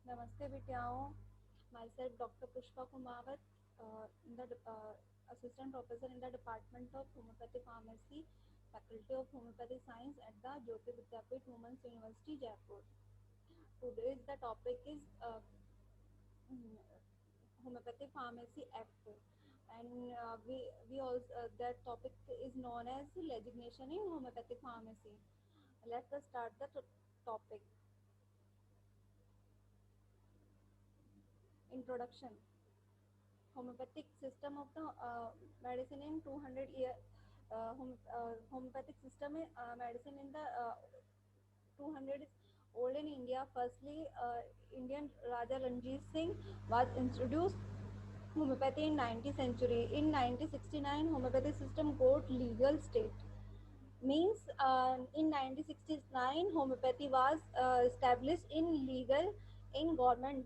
Namaste Vidyao. Myself Dr. Pushpa Kumawat, Assistant Professor in the Department of Homeopathy Pharmacy, Faculty of Homeopathy Science at the Jyoti Vidyapith Women's University, Jaipur. Today's the topic is Homeopathy Pharmacy Act, and we also that topic is known as legislation in homeopathic pharmacy. Let us start the topic. Introduction. Homeopathic system of the medicine in 200 year homeopathic system medicine in the 200 is old in India. Firstly, Indian Raja Ranjit Singh was introduced homeopathy in 19th century. In 1969, homeopathy system got legal state. Means in 1969, homeopathy was established in legal in government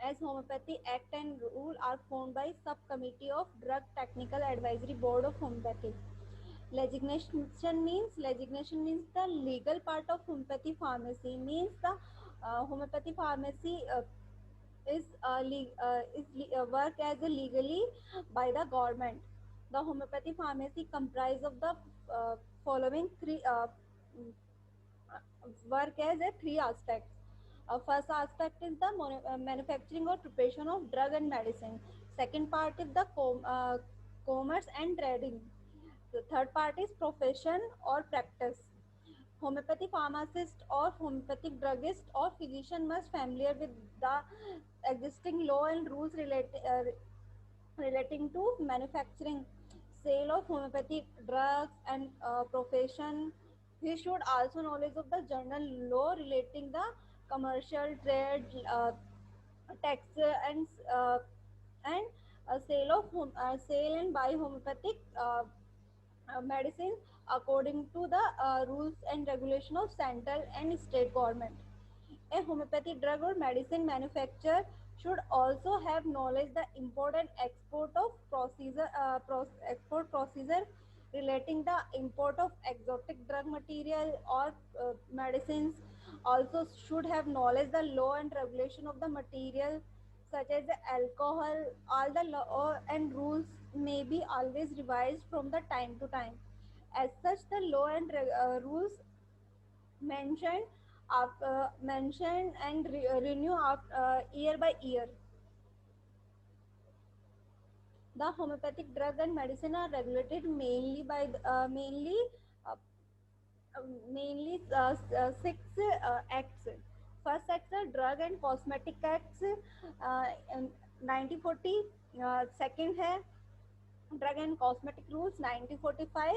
as Homeopathy Act and rule are formed by Subcommittee of Drug Technical Advisory Board of Homeopathy. Legislation means the legal part of homeopathy pharmacy means the homeopathy pharmacy work as a legally by the government. The homeopathy pharmacy comprise of the following three work as a three aspects. First aspect is the manufacturing or preparation of drug and medicine. Second part is the commerce and trading. The third part is profession or practice. Homeopathy pharmacist or homeopathic druggist or physician must familiar with the existing law and rules relating to manufacturing, sale of homeopathic drugs and profession. He should also knowledge of the general law relating the commercial trade, tax and sale and buy homeopathic medicine according to the rules and regulation of central and state government. A homeopathy drug or medicine manufacturer should also have knowledge the import and export procedure relating the import of exotic drug material or medicines. Also should have knowledge the law and regulation of the material such as the alcohol. All the law and rules may be always revised from the time to time. As such, the law and rules mentioned mentioned and renew year by year. The homeopathic drug and medicine are regulated mainly by uh, six acts. First act are drug and cosmetic acts, in 1940. Second है drug and cosmetic rules 1945,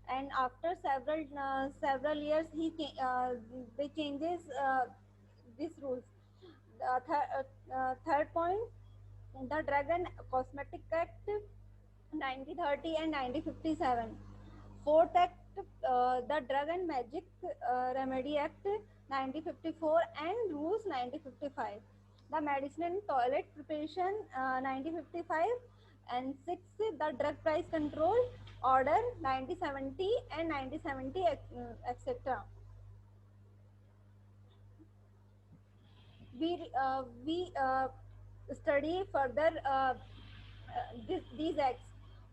and after several years they changes these rules. Third point, the drug and cosmetic act 1930 and 1957. Fourth act, the drug and magic remedy act 1954 and rules 1955. The medicine and toilet preparation 1955, and sixth, the drug price control order 1970 and 1970, etc. We study further these acts.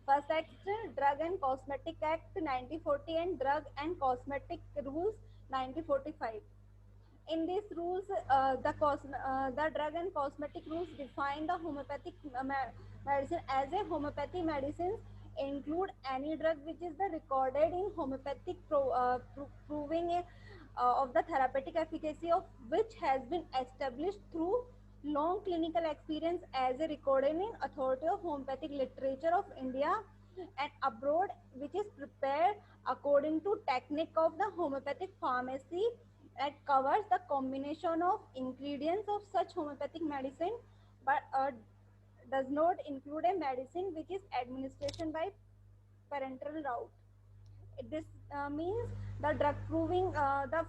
First act, Drug and Cosmetic Act 1940 and Drug and Cosmetic Rules 1945. In these rules, the drug and cosmetic rules define the homeopathic medicine as a homeopathy medicines include any drug which is the recorded in homeopathic proving of the therapeutic efficacy of which has been established through long clinical experience as a recorded in authority of homeopathic literature of India and abroad, which is prepared according to technique of the homeopathic pharmacy. It covers the combination of ingredients of such homeopathic medicine, but does not include a medicine which is administration by parenteral route. This means the drug proving, the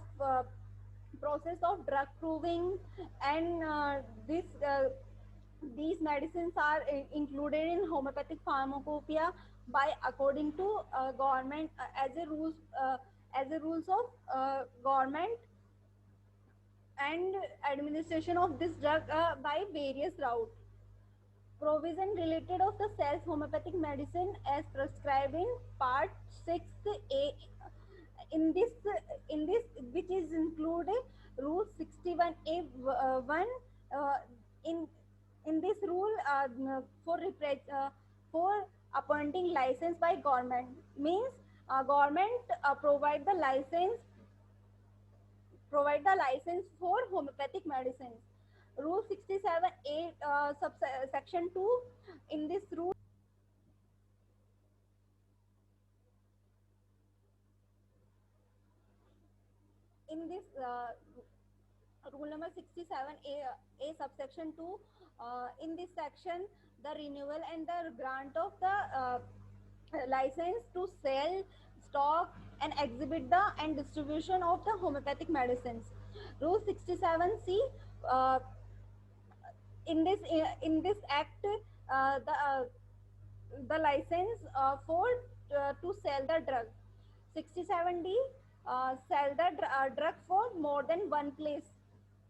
process of drug proving, and this these medicines are included in homeopathic pharmacopoeia by according to government as a rules of government. and administration of this drug by various routes. Provision related of the cells homeopathic medicine as prescribed in part 6a. In this which is included rule 61a 1 uh, in in this rule for appointing license by government means government provide the license for homeopathic medicines. Rule 67 8 section 2. In this rule, in this rule number 67 a subsection 2, in this section, the renewal and the grant of the license to sell, stock, and exhibit the and distribution of the homeopathic medicines. Rule 67c. Uh, in this act, the license for to sell the drug. 67d, sell the drug for more than one place,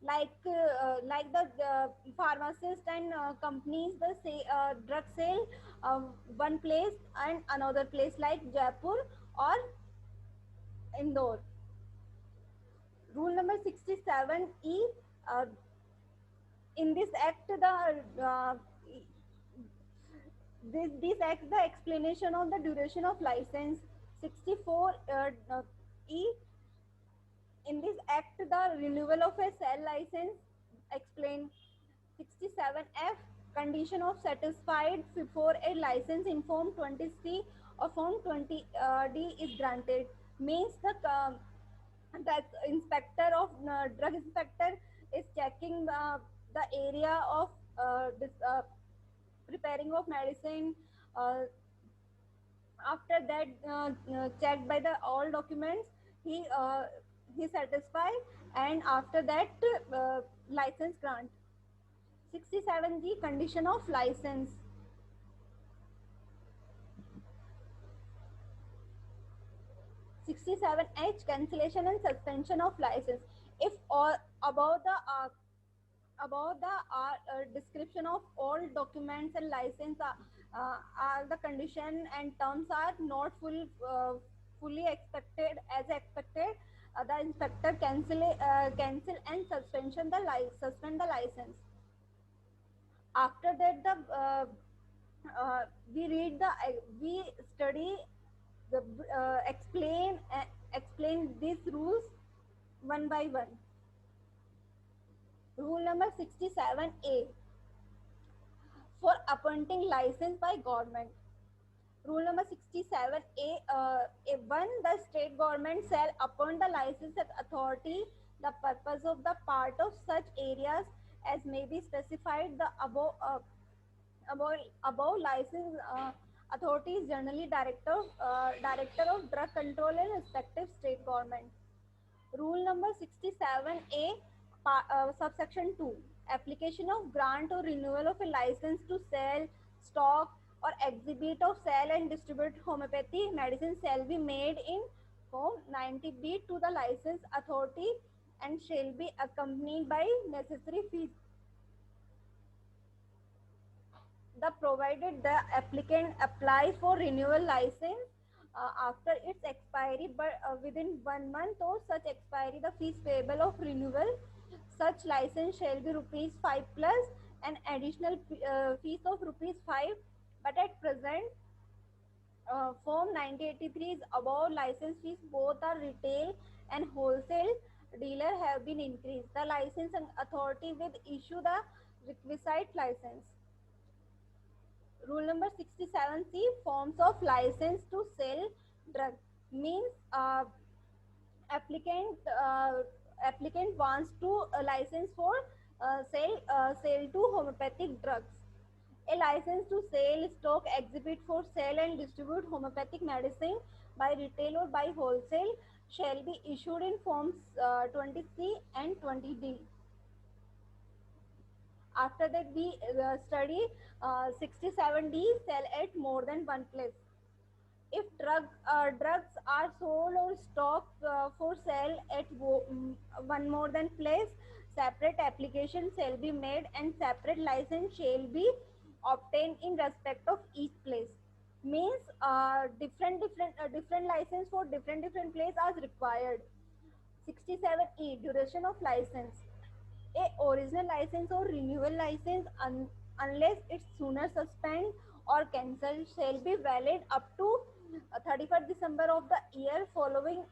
like the pharmacist and companies the say drug sale one place and another place like Jaipur or Indore. Rule number 67e. uh, in this act, this act the explanation of the duration of license. 64 e. In this act, the renewal of a cell license explained. 67f, condition of satisfied before a license in form 20c or form 20d is granted means the inspector of drug inspector is checking the area of this preparing of medicine. uh, After that, checked by the all documents, he he satisfied, and after that, license grant. 67g, condition of license. 67h, cancellation and suspension of license. If all above the description of all documents and license are the condition and terms are not fully expected as expected, the inspector cancel and suspend the license. After that, the we study the explain these rules one by one. Rule number 67a, for appointing license by government. Rule number 67a, 1, the state government shall appoint the licensed authority the purpose of the part of such areas as may be specified. The above license authority is generally director of drug control in respective state government. Rule number 67A, subsection 2. Application of grant or renewal of a license to sell, stock, or exhibit of sell and distribute homeopathy medicine shall be made in Form 90B to the license authority and shall be accompanied by necessary fees. The provided the applicant applies for renewal license after its expiry, but within 1 month or such expiry, the fees payable of renewal such license shall be rupees 5 plus an additional fees of rupees 5. But at present, Form 9083 is above license fees. Both are retail and wholesale dealer have been increased. The license authority will issue the requisite license. Rule number 67c, forms of license to sell drug means applicant applicant wants to license for sale to homeopathic drugs. A license to sell, stock, exhibit for sale and distribute homeopathic medicine by retail or by wholesale shall be issued in forms 20c and 20d. After that, we study 67d, sell at more than one place. If drugs are sold or stocked for sale at one more than place, separate application shall be made and separate license shall be obtained in respect of each place. Means different license for different place as required. 67E, duration of license. A original license or renewal license, unless it's sooner suspended or cancelled, shall be valid up to 31st December of the year following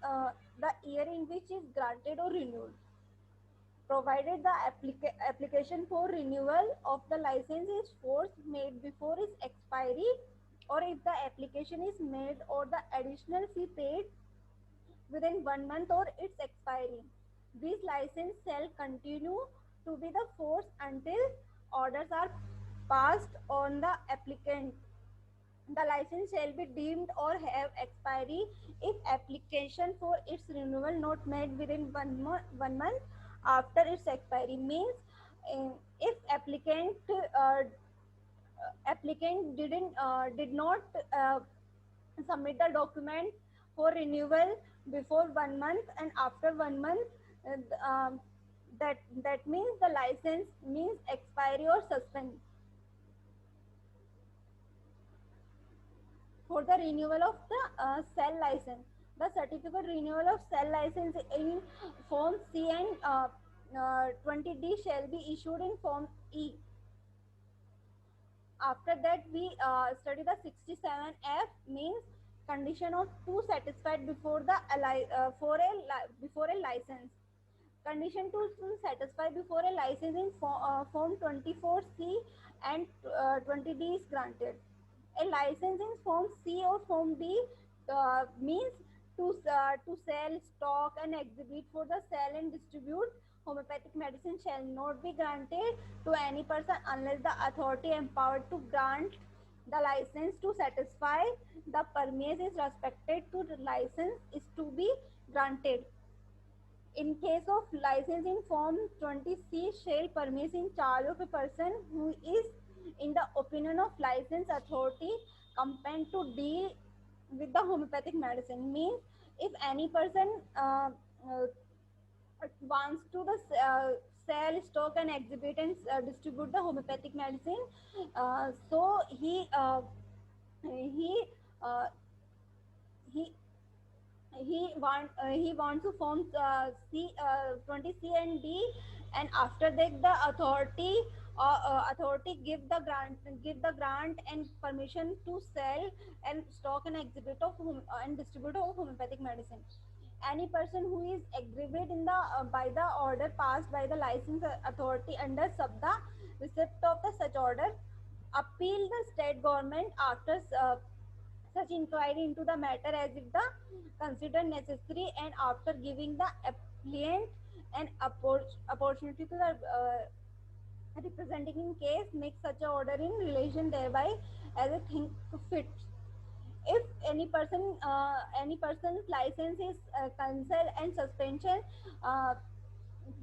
the year in which is granted or renewed, provided the application for renewal of the license is first made before its expiry, or if the application is made or the additional fee paid within 1 month or its expiry. These licenses shall continue to be the force until orders are passed on the applicant. The license shall be deemed or have expiry if application for its renewal not made within 1 month after its expiry. Means if applicant did not submit the document for renewal before 1 month, and after 1 month, that means the license means expiry or suspend. For the renewal of the cell license, the certificate renewal of cell license in form C and 20D shall be issued in form E. After that, we study the 67F, means condition of two satisfied before the before a license. Condition to satisfy before a license in form 24C and 20D is granted. A license in form C or form D means to sell, stock and exhibit for the sell and distribute homeopathic medicine shall not be granted to any person unless the authority empowered to grant the license to satisfy the premise is respected to the license is to be granted. In case of license in form 20C, shall permit in charge of a person who is in the opinion of license authority competent to deal with the homeopathic medicine. Means if any person wants to sell, stock and exhibit and distribute the homeopathic medicine, so he uh, he he wants to form C 20C and D, and after that the authority give the grant and permission to sell and stock and exhibit of and distribute of homeopathic medicine. Any person who is aggrieved in the by the order passed by the license authority under sabda receipt of the such order, appeal the state government after such inquiry into the matter as if the considered necessary, and after giving the applicant an opportunity to the representing in case make such a order in relation thereby as a think fit. If any person's license is cancelled and suspension, uh,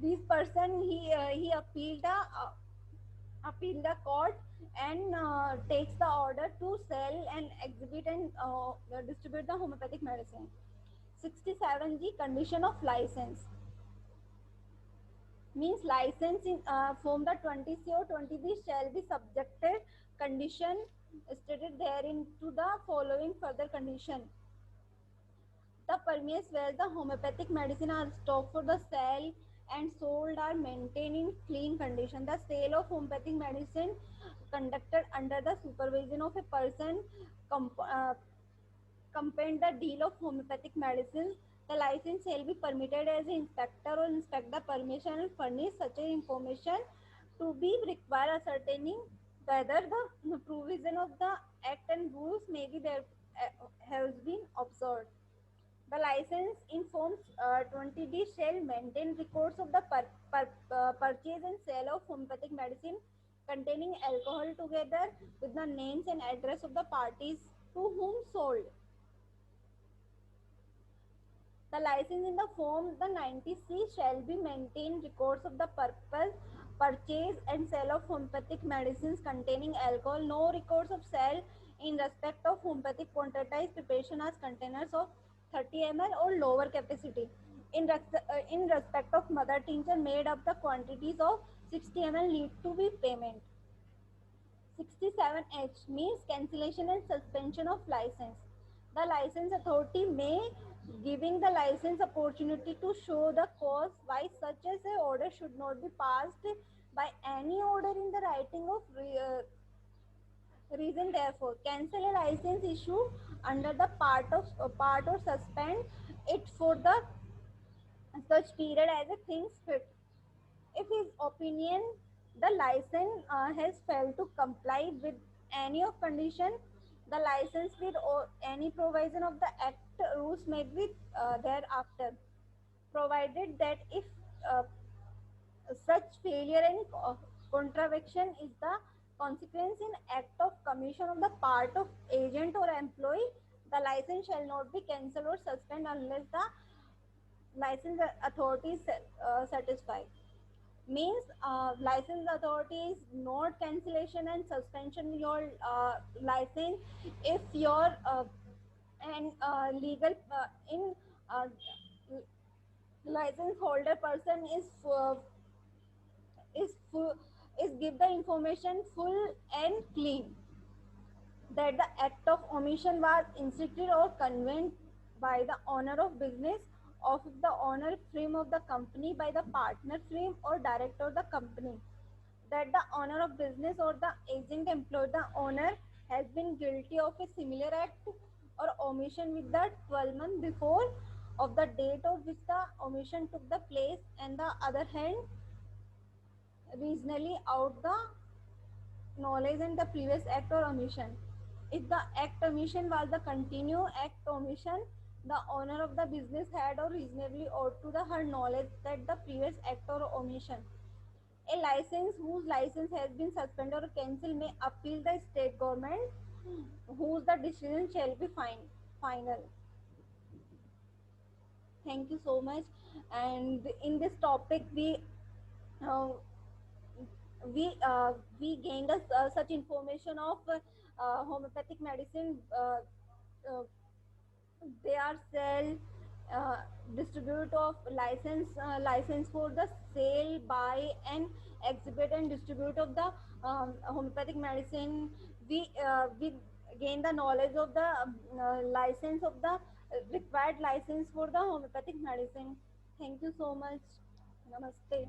this person he appeal the court and takes the order to sell and exhibit and distribute the homeopathic medicine. 67G, condition of license. Means license in form the 20C or 20B shall be subjected condition stated therein to the following further condition. The premises where the homeopathic medicine are stocked for the sale and sold are maintained in clean condition. The sale of homeopathic medicine conducted under the supervision of a person competent the deal of homeopathic medicine. The license shall be permitted as an inspector or inspect the permission and furnish such a information to be required ascertaining whether the provision of the act and rules may be there has been observed. The license in form 20D shall maintain records of the purchase and sale of homeopathic medicine containing alcohol together with the names and address of the parties to whom sold. The license in the form the 90C shall be maintain records of the purchase and sale of homeopathic medicines containing alcohol. No records of sale in respect of homeopathic quantized preparation as containers of 30 ml or lower capacity. In respect of mother tincture made up, the quantities of 60 ml need to be payment. 67H means cancellation and suspension of license. The license authority may giving the license opportunity to show the cause why such as a order should not be passed by any order in the writing of reason. Therefore, cancel a license issue under the part or suspend it for the such period as a things fit. If his opinion the license has failed to comply with any of condition, the license with or any provision of the act rules may be thereafter, provided that if uh, such failure and contravention is the consequence in act of commission on the part of agent or employee, the license shall not be cancelled or suspended unless the license authority is satisfied. Means license authority is not cancellation and suspension your license if your and legal in uh, license holder person is full, is give the information full and clean that the act of omission was instituted or conveyed by the owner of business of the owner firm of the company by the partner firm or director of the company, that the owner of business or the agent employed the owner has been guilty of a similar act or omission with the 12 months before of the date of which the omission took the place, and the other hand reasonably out the knowledge and the previous act or omission. If the act omission was the continued act omission, the owner of the business had or reasonably ought to the her knowledge that the previous act or omission. A license whose license has been suspended or cancelled may appeal the state government, whose the decision shall be final. Thank you so much. And in this topic, uh, we gained such information of homeopathic medicine. Uh, they are sell uh, distribute of license for the sale, buy and exhibit and distribute of the homeopathic medicine. We gain the knowledge of the license of the required license for the homeopathic medicine. Thank you so much. Namaste.